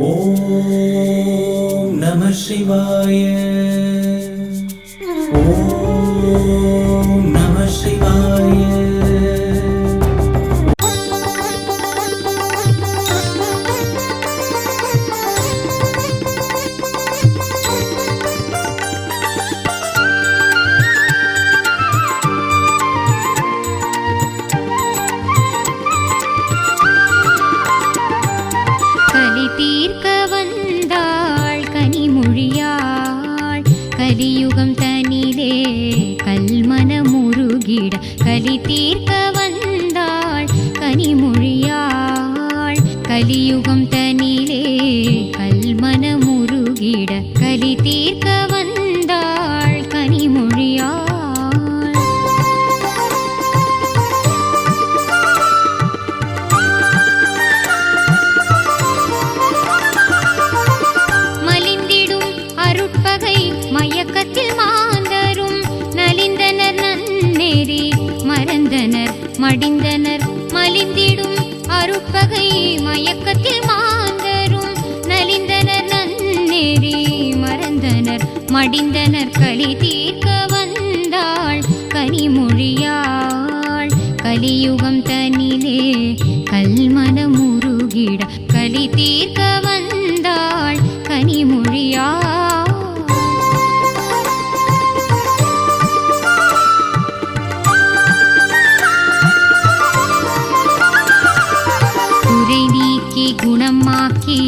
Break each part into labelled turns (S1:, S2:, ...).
S1: ஓம் நம சிவாய. ஓம் நம சிவாய.
S2: கலியுகம் தனிலே கல்மனமுருகிட கலி தீர்க்க வந்தாள் கனிமொழியாள். கலியுகம் தனிலே கல்மனமுருகிட கலி தீர்க்க வந்தாள் கனிமொழியாள். மயக்கத்தில் மாந்தரும் நலிந்தனர் நன்னெறி மறந்தனர் மடிந்தனர் மலிந்திடும் அருட்பகை. மயக்கத்தில் மாந்தரும் நலிந்தனர் நன்னெறி மறந்தனர் மடிந்தனர் களி தீர்க்க வந்தாள் கனிமொழியாள். கலியுகம் தனிலே கல்மனமுருகிட களி தீர்க்க வந்தாள் கனிமொழியாள். குணமாக்கி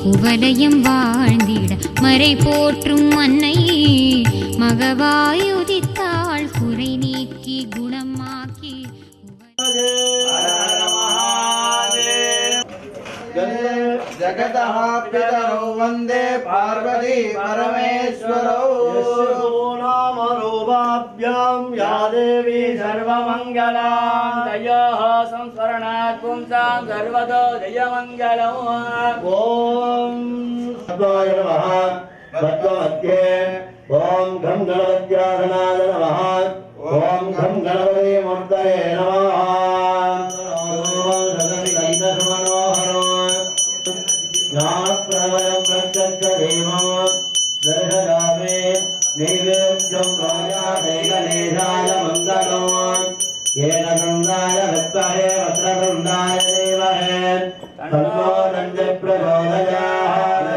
S2: உவலயம் வாழ்ந்திட மறை போற்றும் அன்னை மகவாயுதித்தாள். குறை நீக்கி குணமாக்கி
S3: ஜகதः பிதரோ வந்தே பார்வதி பரமேஸ்வரோ. நாமரூபாभ्यां या देवी सर्वमङ्गलां तयोः संस्मरणात् पुंसां सर्वतो जयमङ्गलम्. ॐ सद्वाय नमः पद्ममध्ये ॐ घं गणपत्यासनाय नमः ॐ घं गणपति मूर्तये नमः. ज्ञानप्रवयं प्रत्यक्षदेवं दर्शयामि नैवेद्यं राजादेवलेशाय मङ्गलम्. येन नन्दाय विद्महे वक्रतुण्डाय धीमहि तन्नो नन्दी प्रचोदयात्.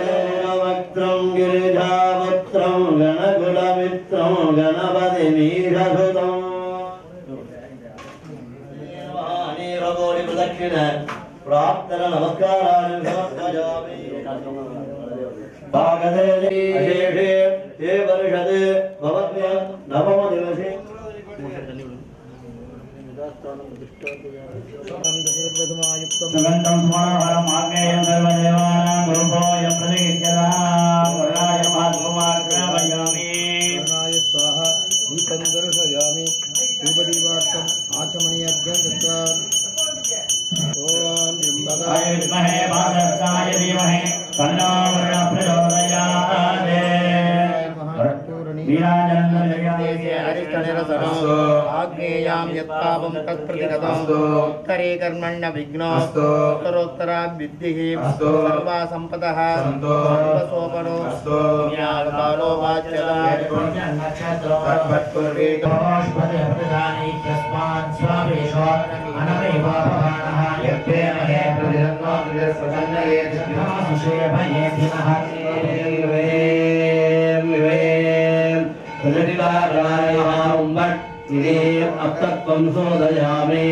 S3: वक्त्रं गिरिजापुत्रं गणकुलमित्रं गणपतिमीशसुतम्. महानीरगोरिप्रदक्षिण प्राप्तर नमस्कारान् समर्पयामि. भागदेशे अशेषे हे वर्षदे भवत्य नवम दिवसे सुगन्धं मनोहरम् आग्नेयं सर्वदेवानां गुरुभोयं प्रतिगच्छतां वरदाय महात्माग्रहयामि.
S4: वरदाय स्वाहा दीपं दर्शयामि धूपदीपार्थम् आचमनीयज्ञं दत्त्वा ॐ त्र्यम्बकाय
S3: विद्महे वासवदत्ताय धीमहि तन्नो वरुणः प्रचोदयात्.
S4: आग्नेयां यत्पापं तत्प्रतिगतम् उत्तरे कर्मण्य विघ्नोऽस्तु उत्तरोत्तराभिवृद्धिः सर्वा सम्पदः सर्वसोपनो ज्ञानकालो
S3: अप्तत्वं सोदयामि.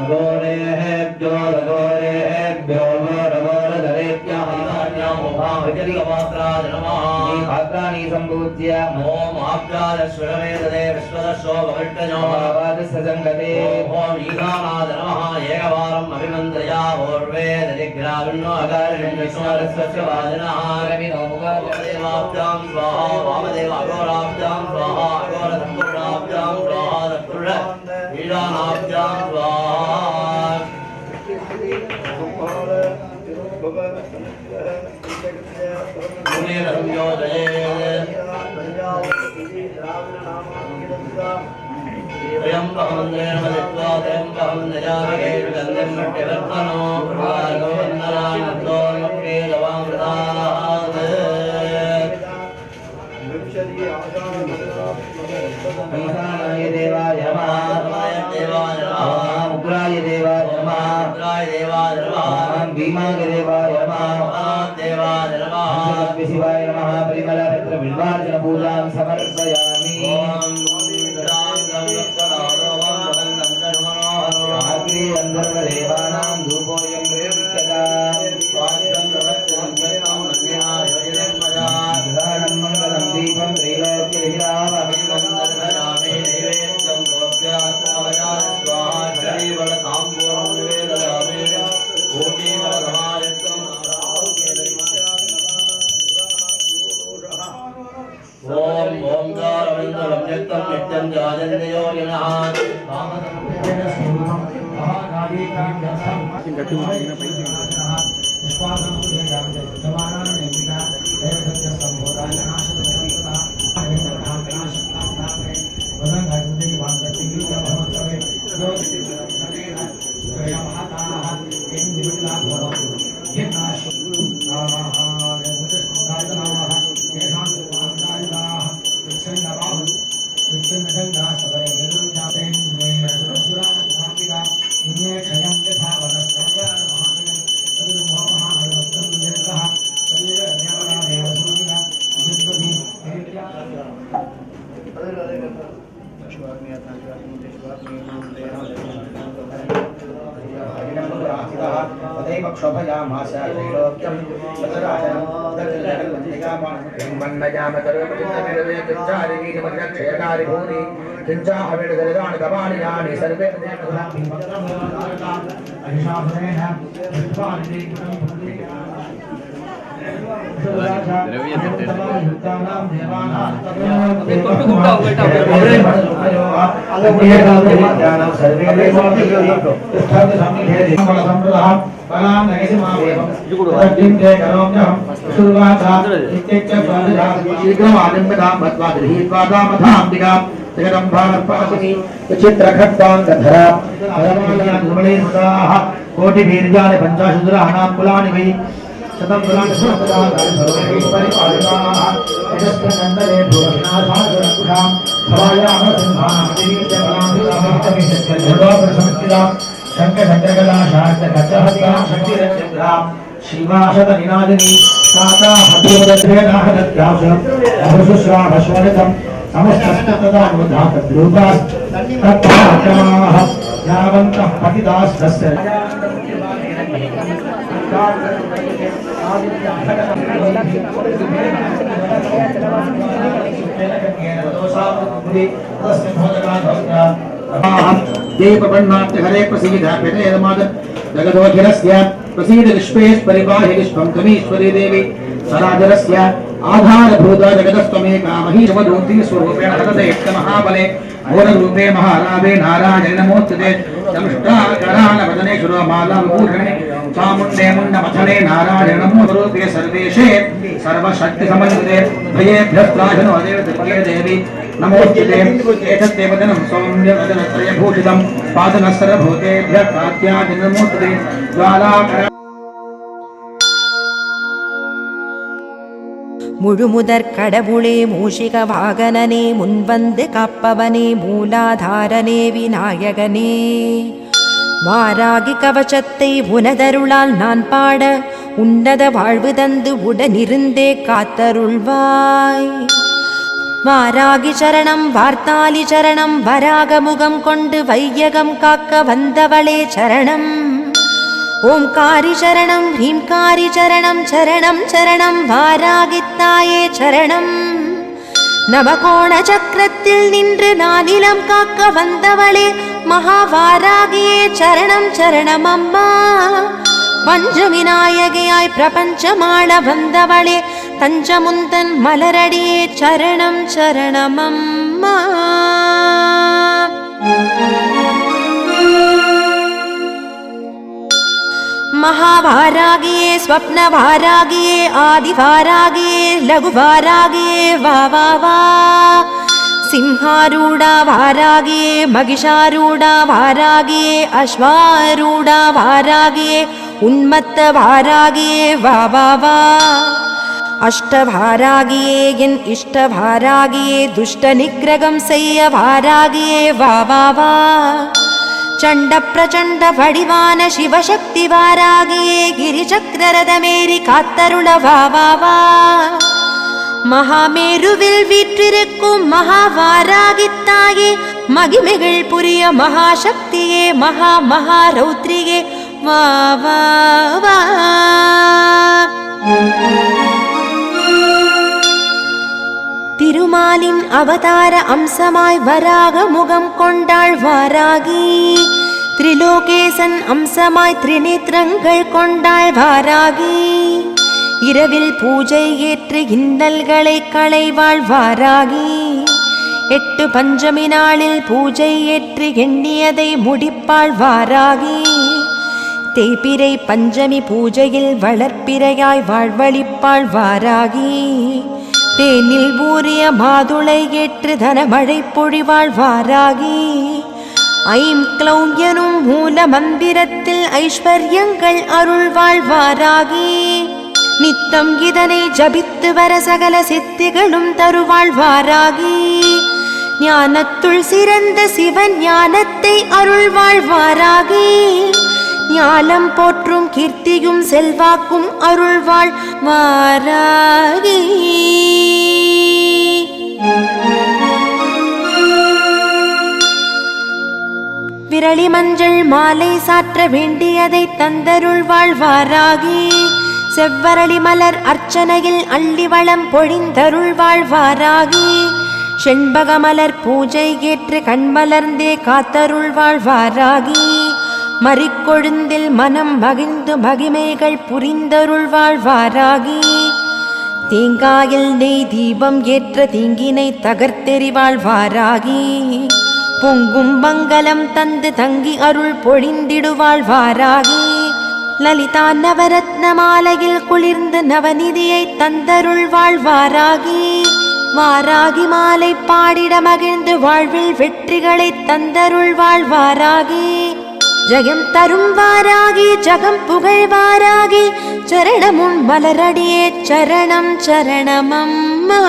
S3: अघोरेभ्यो लघोरेभ्यो घोरघोरधरेभ्यः हितान्यामुभावजलिकपात्राय नमः. पात्राणि सम्पूज्य ॐ आप्यादश्वरमेतदे विश्वदशोभविष्टजो भावादिसङ्गते ॐ ईशानाय नमः. एकवारम् अभिमन्त्रयामोर्वे दधिग्राविण्णो अकारिण्यश्वरस्य वादिनः रविनोमुखादेवाभ्यां स्वाहा वामदेव अघोराभ्यां स्वाहा अघोरधर्पुराभ्यां स्वाहा दत्पुर ईशानाभ्यां स्वाहा. त्र्यम्बकं ईशानाय देवाय नमः उग्राय देवाय नमः भीमाय देवाय नमः शिवाय नमः परिमलपत्र बिल्वार्चन पूजां समर्पयामि अग्रे गन्धर्वदेवानां धूपोऽयं प्रयोक्ष्यतां मङ्गलं दीपं त्रैलोक्यविरामहि नैवेद्यं ओम ओंकारमंत्रं नित्यं नित्यं जायन्यो यनः कोटि वीर्यानि पंचाशुराणां कुलानि वै शतं कुलानि परिपालिताः यजस्कन्दरे भुवनाथाजनकुशां भवायामसिंहानां शङ्खचक्रकलाशार्चकचहस्तां शक्तिरचन्द्रां शिवाशतनिनादिनी साता हरिवदध्वेनाहदत्यासुश्राभस्वरितं समस्तस्तदानुधातद्रूपास्तत्ताक्रमाः यावन्तः पतिदास्तस्य देवपन्नाट्य हरे प्रसीद जगदोखिलस्य प्रसीद विश्वेश्वरिपाहि विश्वं त्वमीश्वरी देवी सराजरस्य आधारभूता जगदस्त्वमेका महीश्वरूपी स्वरूपेण हरते महाबले घोररूपे महारावे नारायण नमोस्तुते चमुष्टाकरालवदने शुरोमालाविभूषणे चामुण्डे मुण्डमथने नारायण नमोरूपे सर्वेशे सर्वशक्तिसमन्विते भयेभ्यस्त्राशनो देवते देवी नमोस्तुते एतद्देव दिनं सौम्यवदनत्रयभूषितं पादनस्सर्वभूतेभ्यः प्रात्यादि नमोस्तुते ज्वालाकर
S5: முழுமுதற் கடவுளே மூஷிக வாகனனே முன்வந்து காப்பவனே மூலாதாரனே விநாயகனே வாராகி கவசத்தை உனதருளால் நான் பாட உன்னத வாழ்வு தந்து உடனிருந்தே காத்தருள்வாய் வாராகி சரணம் வார்த்தாலி சரணம் வராக முகம் கொண்டு வையகம் காக்க வந்தவளே சரணம் ஓம்காரி சரணம் ஹ்ரீம்காரி சரணம் சரணம் சரணம் வாராகித்தாயே சரணம் நவகோண சக்கரத்தில் நின்று நானிலம் காக்க வந்தவளே மகாவாராகியே சரணம் சரணம் அம்மா பஞ்சவிநாயகியாய் பிரபஞ்சமாள வந்தவளே தஞ்சமுந்தன் மலரடியே சரணம் சரணம் அம்மா महावारागिये स्वप्नवारागिये आदिवारागिये लघुवारागिये वा वा वा सिंहारूढा वारागिये महिषारूढा वारागिये अश्वारूढा वारागिये உன்மத்த வாராகியே வா வா வா. அஷ்டபாராகியே என் இஷ்டபாராகியே துஷ்ட நிகிரகம் செய்ய வாராகியே வா வா வா. சண்ட பிரச்சண்ட வடிவான சிவசக்தி வாராகியே கிரிசக்கரதமேறி காத்தருள வா வா வா. மகாமேருவில் வீற்றிருக்கும் மகாவாராகித்தாயே மகிமைகள் புரிய மகாசக்தியே மகா மகாரௌத்ரியே வா வா வா. திருமாலின் அவதார அம்சமாய் வராக முகம் கொண்டாள் வாராகி. திரிலோகேசன் அம்சமாய் திரிநேத்திரங்கள் கொண்டாள் வாராகி. இரவில் பூஜை ஏற்று இன்னல்களை களைவாள் வாராகி. 8 பஞ்சமி நாளில் பூஜை ஏற்று எண்ணியதை முடிப்பாள் வாராகி. தேய்பிறை பஞ்சமி பூஜையில் வளர்ப்பிறையாய் வாழ்வழிப்பாள் வாராகி. தேனில் ஊறிய மாதுளை ஏற்று தனமழை பொழிவாள் வாராகி. ஐம் க்ளௌம் எனும் மூல மந்திரத்தில் ஐஸ்வர்யங்கள் அருள்வாள் வாராகி. நித்தம் இதனை ஜபித்து வர சகல சித்திகளும் தருவாள் வாராகி. ஞானத்துள் சிறந்த சிவன் ஞானத்தை அருள்வாள் வாராகி. ஞானம் போற்றும் கீர்த்தியும் செல்வாக்கும் அருள்வாள் வாராகி. விரலி மஞ்சள் மாலை சாற்ற வேண்டியதை தந்தருள்வாள் வாராகி. செவ்வரளி மலர் அர்ச்சனையில் அள்ளி வளம் பொழிந்தருள்வாள் வாராகி. செண்பகமலர் பூஜை ஏற்று கண்மலர்ந்தே காத்தருள்வாள் வாராகி. மறிக்கொழுந்தில் மனம் மகிழ்ந்து மகிமைகள் புரிந்தருள்வாள் வாராகி. தேங்காயில் நெய் தீபம் ஏற்ற தீங்கினை தகர்த்தெறிவாள் வாராகி. பொங்கும் மங்களம் தந்து தங்கி அருள் பொழிந்திடுவாள் வாராகி. லலிதா நவரத்ன மாலையில் குளிர்ந்து நவநிதியை தந்தருள்வாள் வாராகி. வாராகி மாலை பாடிட மகிழ்ந்து வாழ்வில் வெற்றிகளை தந்தருள்வாள் வாராகி. ஜெயம் தரும் வாராகி ஜகம் புகழ் வாராகி. சரணமுன் மலரடியே சரணம் சரணமம்மா.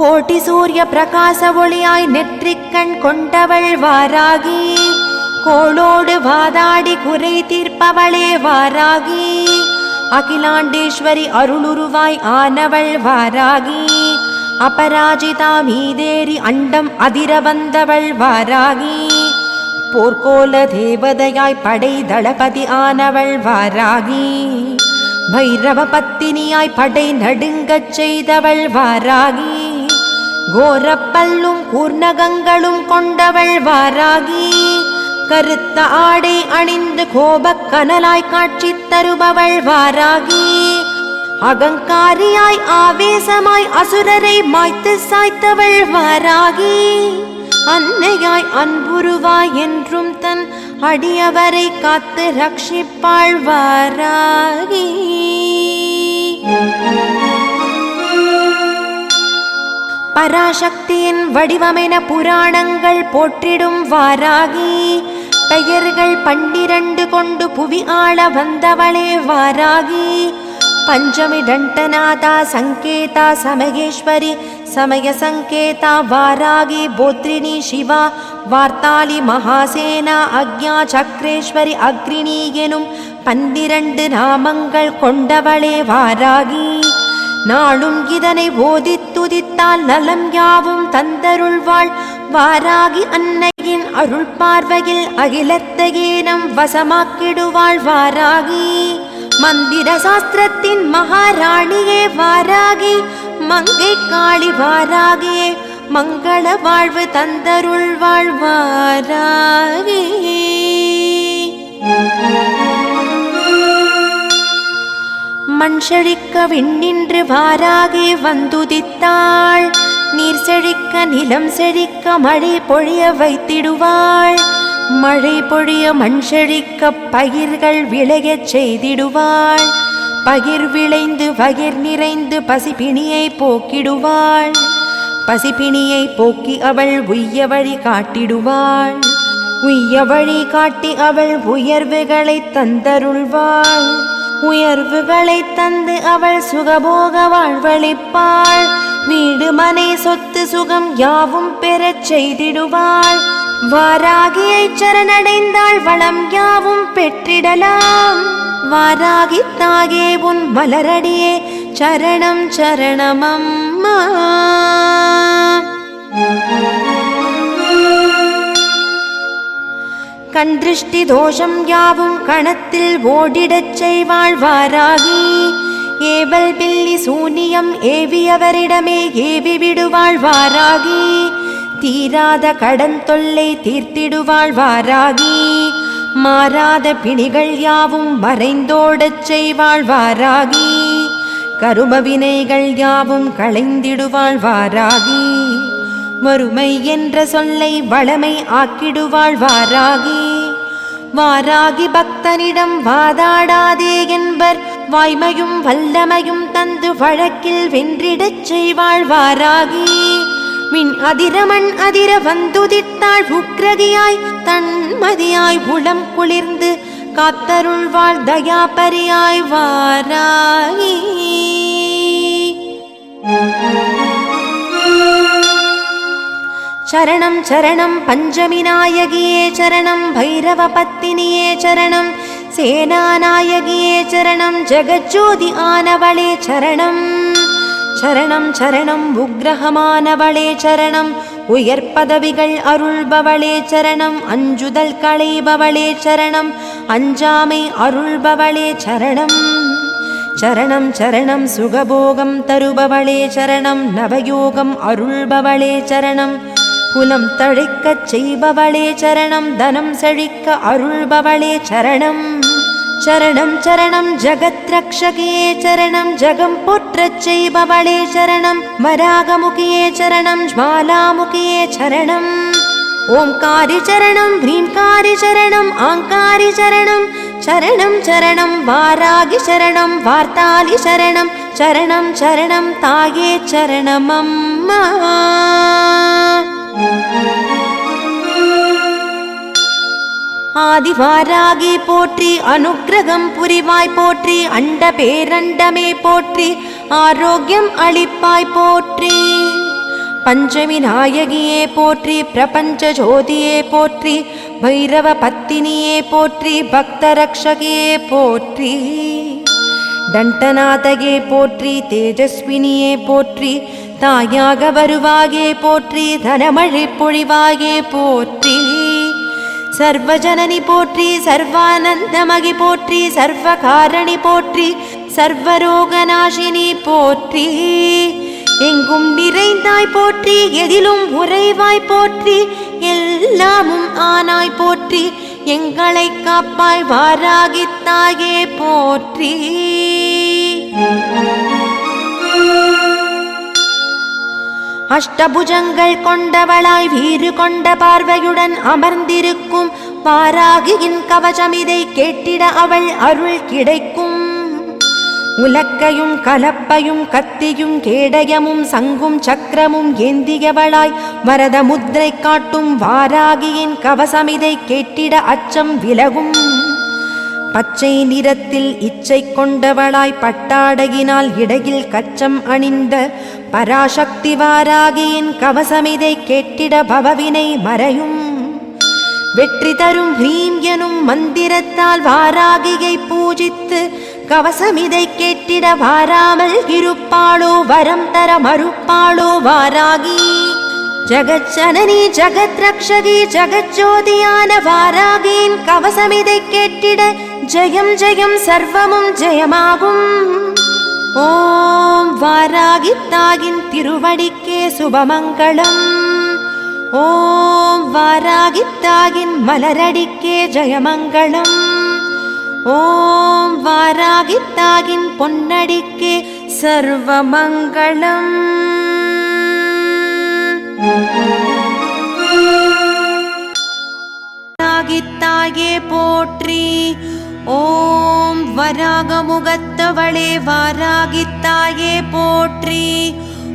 S5: கோட்டி சூரிய பிரகாச ஒளியாய் நெற்றிக்கண் கொண்டவள் வாராகி. கோளோடு வாதாடி குறை தீர்ப்பவளே வாராகி. அகிலாண்டேஸ்வரி அருளுருவாய் ஆனவள் வாராகி. அபராஜிதா மீதேறி அண்டம் அதிர வந்தவள் வாராகி. போர்க்கோல தேவதையாய் படை தளபதி ஆனவள் வாராகி. பைரவ பத்தினியாய் படை நடுங்கச் செய்தவள் வாராகி. கோரப்பல்லும் கூர்ணகங்களும் கொண்டவள் வாராகி. கருத்த ஆடை அணிந்து கோபக் கனலாய் காட்சி தருபவள் வாராகி. அகங்காரியாய் ஆவேசமாய் அசுரரை மாய்த்து சாய்த்தவள் வாராகி. அன்னையாய் அன்புருவாய் என்றும் தன் அடியவரை காத்து ரட்சிப்பாள் வாராகி. பராசக்தியின் வடிவமென புராணங்கள் போற்றிடும் வாராகி. பெயர்கள் 12 கொண்டு புவி ஆள வந்தவளே வாராகி. பஞ்சமி தண்டநாதா சங்கேதா சமகேஸ்வரி சமய சங்கேதா வாராகி. போத்ரிணி சிவா வார்த்தாளி மகாசேனா அக்ஞா சக்ரேஸ்வரி அக்ரிணி எனும் 12 நாமங்கள் கொண்டவளே வாராகி. நாளும் இதனை ஓதித்துதித்தால் நலம் யாவும் தந்தருள்வாள் வாராகி. அன்னையின் அருள் பார்வையில் அகிலத்தையே நம் வசமாக்கிடுவாள் வாராகி. மந்திர சாஸ்திரத்தின் மகாராணியே வாராகி. மங்கை காளி வாராகியே மங்கள வாழ்வு தந்தருள்வாள் வாராகி. மண் செழிக்க விண்ணின்று வாராகி வந்துதித்தாள். நீர் செழிக்க நிலம் செழிக்க மழை பொழிய வைத்திடுவாள். மழை பொழிய மண் செழிக்க பயிர்கள் விளையச் செய்திடுவாள். பயிர் விளைந்து வயிர் நிறைந்து பசிப்பிணியை போக்கிடுவாள். பசிப்பிணியை போக்கி அவள் உய்ய வழி காட்டிடுவாள். உய்ய வழி காட்டி அவள் உயர்வுகளை தந்தருள்வாள். உயர்வுகளை தந்து அவள் சுகபோக வாழ்வளிப்பாள். வீடு மனை சொத்து சுகம் யாவும் பெறச் செய்திடுவாள். வாராகியை சரணடைந்தாள் வளம் யாவும் பெற்றிடலாம். வாராகி தாயே உன் மலரடியே சரணம் சரணமம்மா. கண்திருஷ்டி தோஷம் யாவும் கணத்தில் ஓடிடச் செய்வாள் வாராகி. ஏவல் பில்லி சூனியம் ஏவியவரிடமே ஏவி விடுவாள் வாராகி. தீராத கடன் தொல்லை தீர்த்திடுவாள் வாராகி. மாறாத பிணிகள் யாவும் மறைந்தோடச் செய்வாள் வாராகி. கரும வினைகள் யாவும் களைந்திடுவாள் வாராகி. வறுமை என்ற சொல்லை வளமை ஆக்கிடுவாள் வாராகி. வாராகி பக்தனிடம் வாதாடாதே என்பர். வாய்மையும் வல்லமையும் தந்து வழக்கில் வென்றிடச் செய்வாள் வாராகி. மின் அதிரமண் அதிர வந்துதித்தாள் உக்ரகியாய் தன்மதியாய் உளம் குளிர்ந்து காத்தருள்வாள் தயாபரியாய் வாராகி. சரணம் சரணம் பஞ்சமி நாயகியே சரணம் பைரவ பத்தினியே சரணம் சேனாநாயகியே சரணம் ஜெகஜோதி ஆனவளே சரணம். சரணம் சரணம் உக்ரகமானவளே சரணம் உயர் பதவிகள் அருள்பவளே சரணம். அஞ்சுதல் களைபவளே சரணம் அஞ்சாமை அருள்பவளே சரணம். சரணம் சரணம் சுகபோகம் தருபவளே சரணம் நவயோகம் அருள்பவளே சரணம். குலம் தழைக்கச் செய்பவளே சரணம் தனம் செழிக்க அருள்பவளே சரணம். சரணம் சரணம் ஜகத் ரக்ஷகியே சரணம் ஜகம் போற்றச் செய்பவளே சரணம். வராகமுகியே சரணம் ஜ்வாலாமுகியே சரணம். ஓம்காரி சரணம் ஹ்ரீம்காரி சரணம் ஆங்காரி சரணம். சரணம் சரணம் வாராகி சரணம் வார்த்தாலி சரணம். சரணம் சரணம் தாயே சரணமம்மா. ஆதிவாராகி போற்றி அனுக்கிரகம் புரிவாய் போற்றி. அண்ட பேரண்டமே போற்றி ஆரோக்கியம் அளிப்பாய் போற்றி. பஞ்சமி நாயகியே போற்றி பிரபஞ்ச ஜோதியே போற்றி. பைரவ பத்தினியே போற்றி பக்தரக்ஷகியே போற்றி. தண்டநாதகே போற்றி தேஜஸ்வினியே போற்றி. தாயாக வருவாயே போற்றி தனமழை பொழிவாயே போற்றி. சர்வஜனனி போற்றி சர்வானந்தமகி போற்றி. சர்வகாரணி போற்றி சர்வரோகநாசினி போற்றி. எங்கும் நிறைந்தாய் போற்றி எதிலும் உறைவாய் போற்றி. எல்லாமும் ஆனாய் போற்றி எங்களை காப்பாய் வாராகி தாயே போற்றி. அஷ்டபுஜங்கள் கொண்டவளாய் வீறு கொண்ட பார்வையுடன் அமர்ந்திருக்கும் வாராகியின் கவசமிதை கேட்டிட அவள் அருள் கிடைக்கும். உலக்கையும் கலப்பையும் கத்தியும் கேடயமும் சங்கும் சக்கரமும் ஏந்தியவளாய் வரத முத்திரை காட்டும் வாராகியின் கவசமிதை கேட்டிட அச்சம் விலகும். பச்சை நிறத்தில் இச்சை கொண்டவளாய் பட்டாடையினால் இடையில் கச்சம் அணிந்த பராசக்தி வாராகியின் கவசமிதை கேட்டிட பவவினை மறையும். வெற்றி தரும் ஹ்ரீம் எனும் மந்திரத்தால் வாராகியை பூஜித்து கவசமிதை கேட்டிட வாராமல் இருப்பாளோ வரம் தர மறுப்பாளோ வாராகி. ஜகஜனனி ஜகத் ரக்ஷகி ஜகஜோதியான வாராகியின் கவசமிதை கேட்டிட ஜெயம் ஜெயம் சர்வமும் ஜெயமாகும். ஓம் வாராகி தாயின் திருவடிக்கே சுபமங்களம். ஓம் வாராகி தாயின் மலரடிக்கே ஜெயமங்களம். ஓம் வாராகி தாயின் பொன்னடிக்கே சர்வமங்களம். வாராகி தாயே போற்றி. ஓம் வராகமுகத்தவளே வாராகி தாயே போற்றி.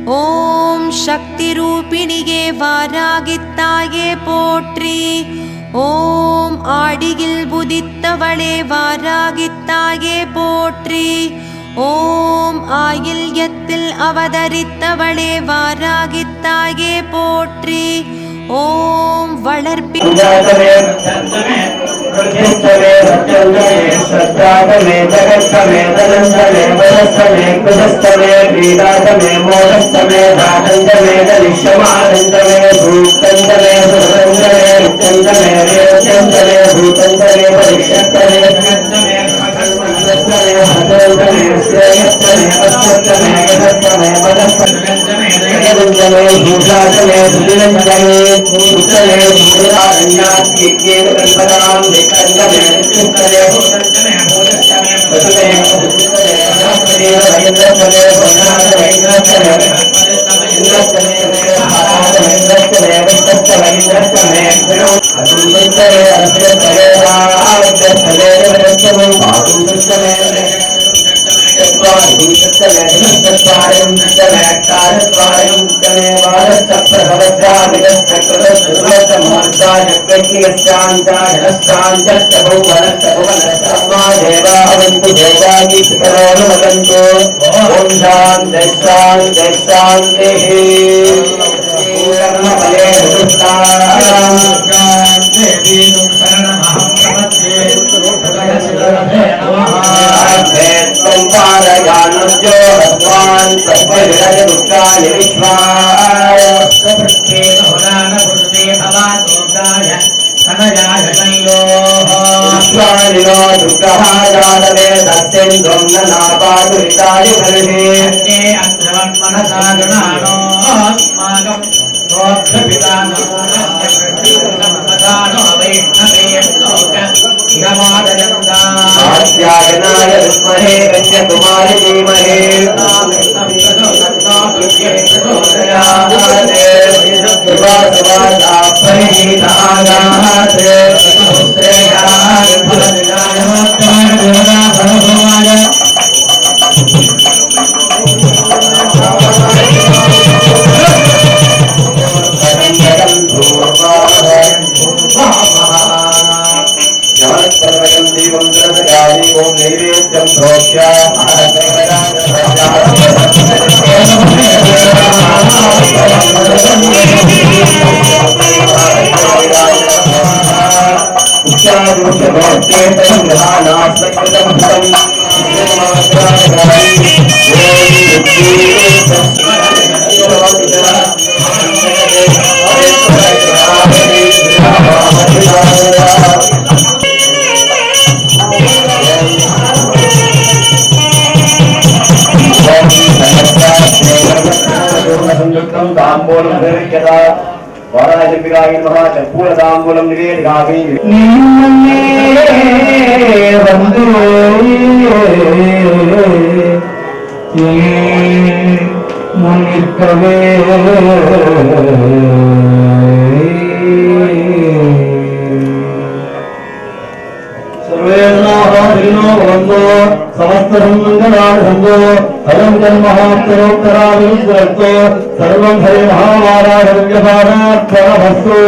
S5: ஓம் சக்தி ரூபிணியே வாராகித்தாயே போற்றி. ஓம் ஆடியில் புதித்தவளே வாராகித்தாயே போற்றி. ஓம் ஆயில்யத்தில் அவதரித்தவளே வாராகித்தாயே போற்றி. ஓம் வளர்ப்பி
S6: பூரதாம்பூலம் நிவேதிகாமி
S3: வந்து முன்னிற்கவே सर्वं हरे महावाराहव्यभारात्मनमस्तु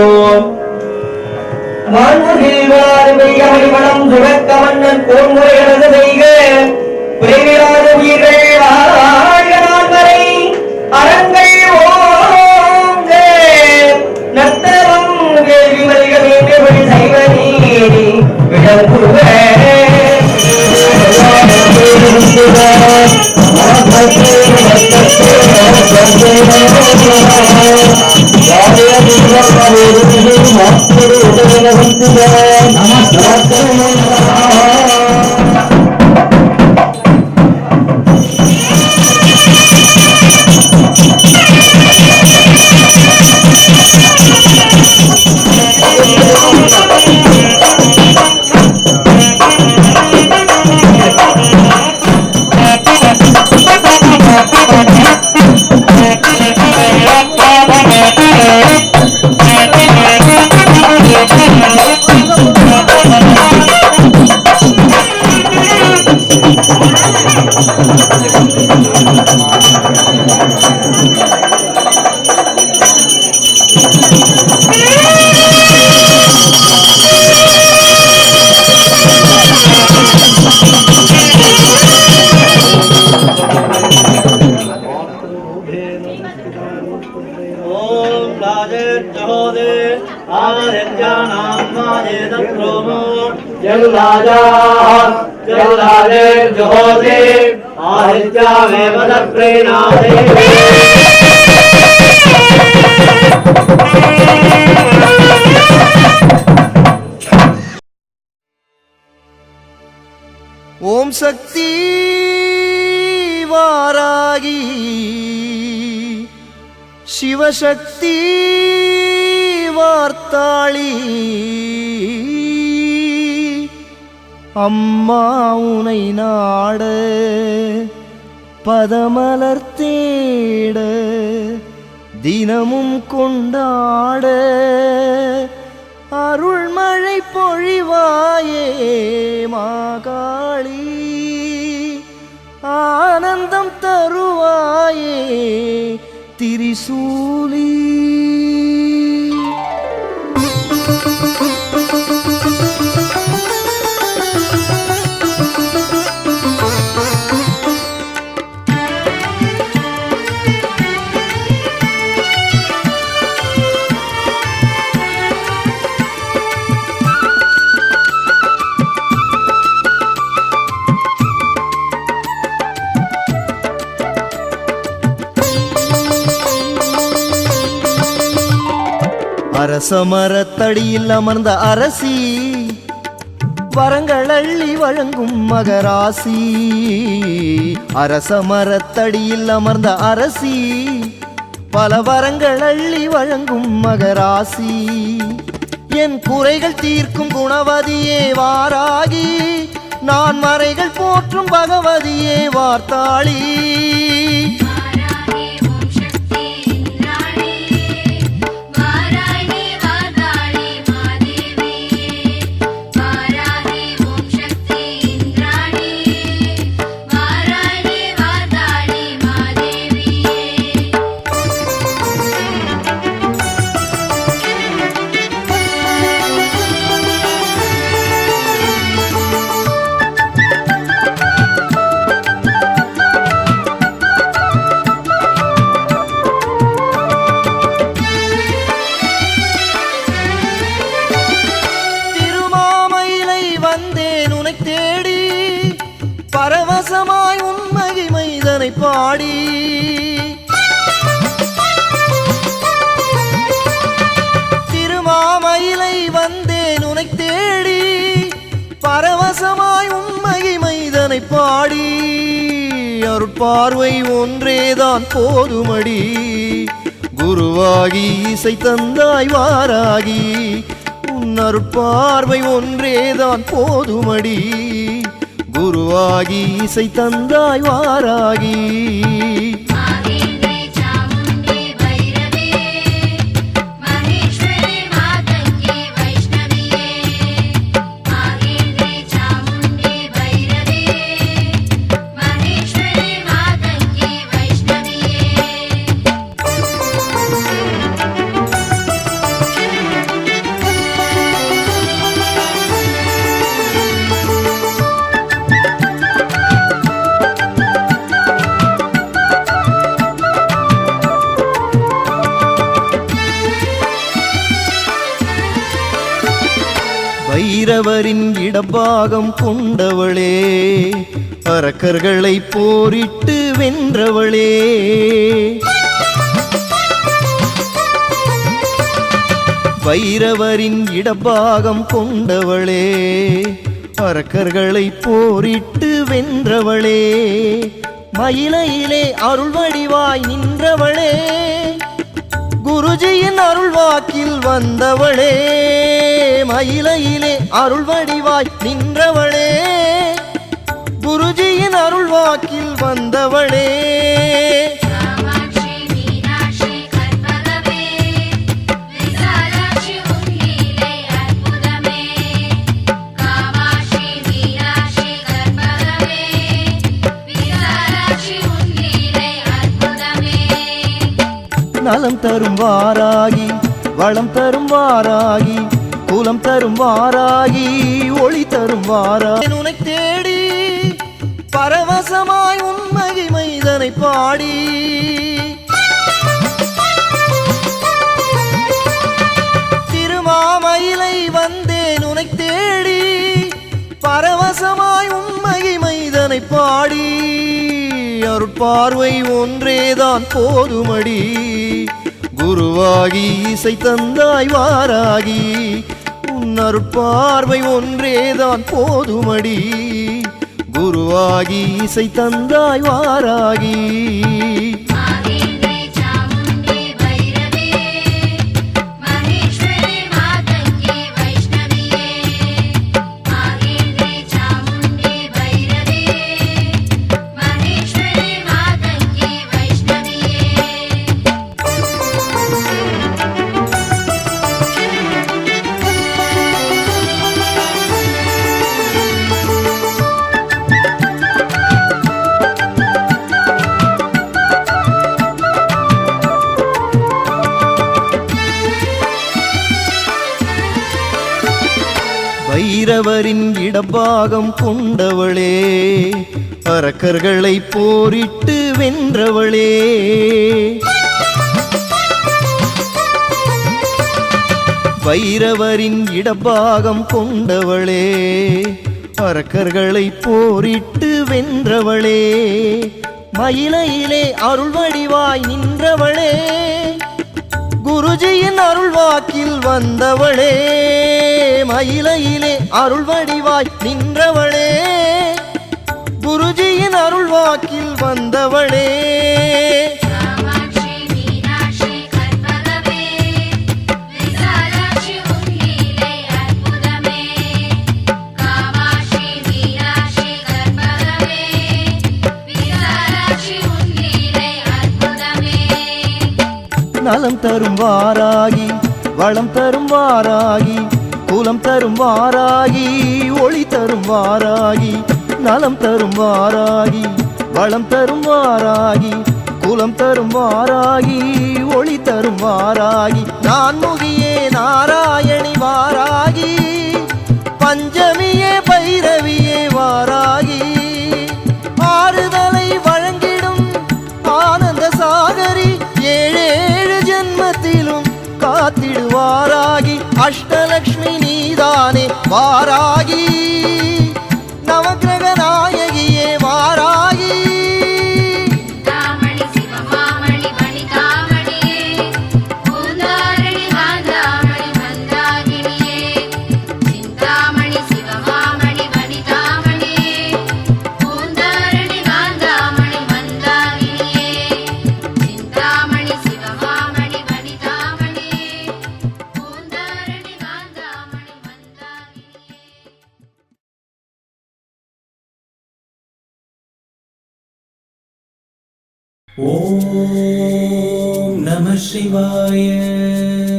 S7: மணிமணம் சுடக்க மன்னன் கோன்முறையனது செய்க பிரிவிலாத உயிர்கள் வாழ்கனான் வரை அரங்கள் ஓங்க நத்தவம் கேள்வி மல்க வேண்டியபடி செய்வ நீதி விளங்குக
S3: நமஸ்காரம்
S7: जल्लाजाः जल्लादेर्जुहोति आदित्यामेव तत्प्रीणाति
S6: ஓம் சக்தி வாராகி சிவசக்தி வார்த்தாளி அம்மா உனை நாட பதமலர் தேட தினமும் கொண்டாட அருள்மழை பொழிவாயே மாகாளி ஆனந்தம் தருவாயே திரிசூலி அரசமரத்தடியில் அமர்ந்த அரசி வரங்கள் அள்ளி வழங்கும் மகராசி அரசமரத்தடியில் அமர்ந்த அரசி பல வரங்கள் அள்ளி வழங்கும் மகராசி என் குறைகள் தீர்க்கும் குணவதியே வாராகி நான் மறைகள் போற்றும் பகவதியே வார்த்தாளி பரவசமாய் உன் மகிமைதனை பாடி திருமாமயிலை வந்தேன் உனை தேடி பரவசமாய் உன் மகிமைதனை பாடி அருட்பார்வை ஒன்றேதான் போதுமடி குருவாகி இசை தந்தாய் வாராகி உன் அருட்பார்வை ஒன்றேதான் போதுமடி குருவாகி இசை தந்தாய் வாராகி பைரவரின் இடபாகம் கொண்டவளே அரக்கர்களை போரிட்டு வென்றவளே பைரவரின் இடபாகம் கொண்டவளே அரக்கர்களை போரிட்டு வென்றவளே மயிலையிலே அருள் வடிவாய் நின்றவளே குருஜியின் அருள் வாக்கில் வந்தவளே மயிலையிலே அருள் வடிவாய் நின்றவளே குருஜியின் அருள் வாக்கில் வந்தவளே நலம் தரும் வாராகி வளம் தரும் வாராகி குலம் தரும் வாராகி ஒளி தரும் வாராகி உன்னை தேடி பரவசமாய் உன் மகிமைதனை பாடி திருமாமயிலை வந்தேன் உன்னை தேடி பரவசமாய் உண்மையை மைதனை பாடி அருட்பார்வை ஒன்றேதான் போதுமடி குருவாகி இசை தந்தாய் வாராகி உன் அருட்பார்வை ஒன்றேதான் போதுமடி குருவாகி இசை தந்தாய் வாராகி பைரவரின் இடபாகம் கொண்டவளே அரக்கர்களை போரிட்டு வென்றவளே பைரவரின் இடபாகம் கொண்டவளே அரக்கர்களை போரிட்டு வென்றவளே மயிலையிலே அருள் வடிவாய் நின்றவளே குருஜியின் அருள் வாக்கில் வந்தவளே மயிலையிலே அருள் வடிவாய் நின்றவளே குருஜியின் அருள் வாக்கில் வந்தவளே நலம் தரும் வாராகி வளம் தரும் வாராகி குலம் தரும் வாராகி ஒளி தரும் வாராகி நலம் தரும் வாராகி வளம் தரும் வாராகி குலம் தரும் வாராகி ஒளி தரும் வாராகி நான்முகியே நாராயணி வாராகி பஞ்சமியே பைரவியே வாராகி ஆறுதலை வழங்கிடும் ஆனந்த சாகரி ஏழேழு ஜென்மத்திலும் காத்திடுவாராகி அஷ்டலக்ஷ்மி நீதானே வாராகி நவக்கிரக நாயகியே வாராகி
S1: ॐ नमः शिवाय